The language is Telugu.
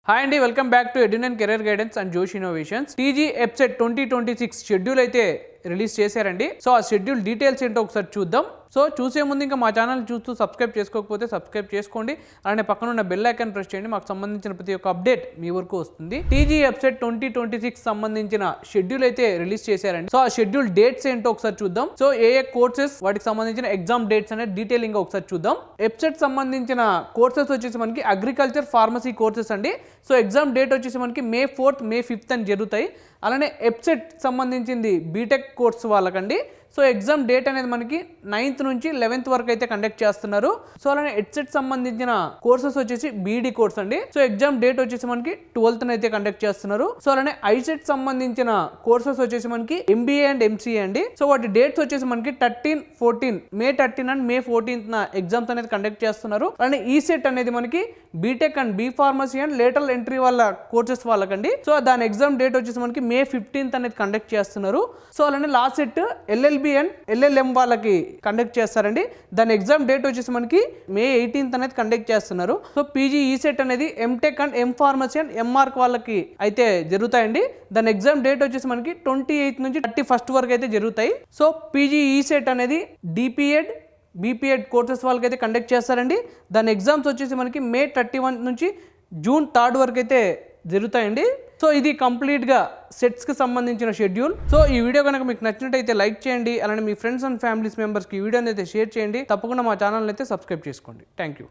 హాయ్ అండి, వెల్కమ్ బ్యాక్ టు ఎడ్యున్ and career guidance and Josh innovations. TG EAPCET 2026 schedule అయితే రిలీజ్ చేశారండి. సో ఆ షెడ్యూల్ డీటెయిల్స్ ఏంటో ఒకసారి చూద్దాం. సో చూసే ముందు ఇంకా మా ఛానల్ చూస్తూ సబ్స్క్రైబ్ చేసుకోకపోతే సబ్స్క్రైబ్ చేసుకోండి. అలానే పక్కన ఉన్న బెల్ ఐకాన్ ప్రెస్ చేయండి. మాకు సంబంధించిన ప్రతి ఒక్క అప్డేట్ మీ వరకు వస్తుంది. టీజీ ఎప్సెట్ 2026 సంబంధించిన షెడ్యూల్ అయితే రిలీజ్ చేశారండి. సో ఆ షెడ్యూల్ డేట్స్ ఏంటో ఒకసారి చూద్దాం. సో ఏ కోర్సెస్, వాటికి సంబంధించిన ఎగ్జామ్ డేట్స్ అనేది డీటెయిలింగ్ ఒకసారి చూద్దాం. ఎప్సెట్ సంబంధించిన కోర్సెస్ వచ్చేసి మనకి అగ్రికల్చర్, ఫార్మసీ కోర్సెస్ అండి. సో ఎగ్జామ్ డేట్ వచ్చేసి మనకి May 4th, May 5th అని జరుగుతాయి. అలానే ఎప్సెట్ సంబంధించింది బీటెక్ కోర్స్ వాళ్ళకండి. సో ఎగ్జామ్ డేట్ అనేది మనకి 9th నుంచి 11th వరకు అయితే కండక్ట్ చేస్తున్నారు. సో అలానే ఎడ్సెట్ సంబంధించిన కోర్సెస్ వచ్చేసి బీడీ కోర్స్ అండి. సో ఎగ్జామ్ డేట్ వచ్చేసి మనకి 12th అయితే కండక్ట్ చేస్తున్నారు. సో అలానే ఐసెట్ సంబంధించిన కోర్సెస్ వచ్చేసి మనకి ఎంబీఏ అండ్ ఎంసీఏ అండి. సో వాటి డేట్స్ వచ్చేసి మనకి 13, 14 May 13 and May 14th exams అనేది కండక్ట్ చేస్తున్నారు. అలానే ఈసెట్ అనేది మనకి BTech and B pharmacy and lateral entry వాళ్ళ కోర్సెస్ వాళ్ళకండి. సో దాని ఎగ్జామ్ డేట్ వచ్చేసి మనకి May 15th అనేది కండక్ట్ చేస్తున్నారు. సో అలానే LAWCET LLB and LLM వాళ్ళకి కండక్ట్ చేస్తారండి. దాని ఎగ్జామ్ డేట్ వచ్చేసి మనకి May 18th అనేది కండక్ట్ చేస్తున్నారు. సో పీజీ ఈసెట్ అనేది MTech and M pharmacy and MArch వాళ్ళకి అయితే జరుగుతాయండి. దాని ఎగ్జామ్ డేట్ వచ్చేసి మనకి 28th నుంచి 31st వరకు అయితే జరుగుతాయి. సో పీజీ ఈసెట్ అనేది డిపిఎడ్, బీపీఎడ్ కోర్సెస్ వాళ్ళకి అయితే కండక్ట్ చేస్తారండి. దాని ఎగ్జామ్స్ వచ్చేసి మనకి May 31 నుంచి June 3rd వరకు అయితే జరుగుతాయండి. సో ఇది కంప్లీట్గా సెట్స్కి సంబంధించిన షెడ్యూల్. సో ఈ వీడియో కనుక మీకు నచ్చినట్టయితే లైక్ చేయండి. అలానే మీ ఫ్రెండ్స్ అండ్ ఫ్యామిలీస్ మెంబర్స్కి ఈ వీడియోని అయితే షేర్ చేయండి. తప్పకుండా మా ఛానల్ అయితే సబ్స్క్రైబ్ చేసుకోండి. Thank you.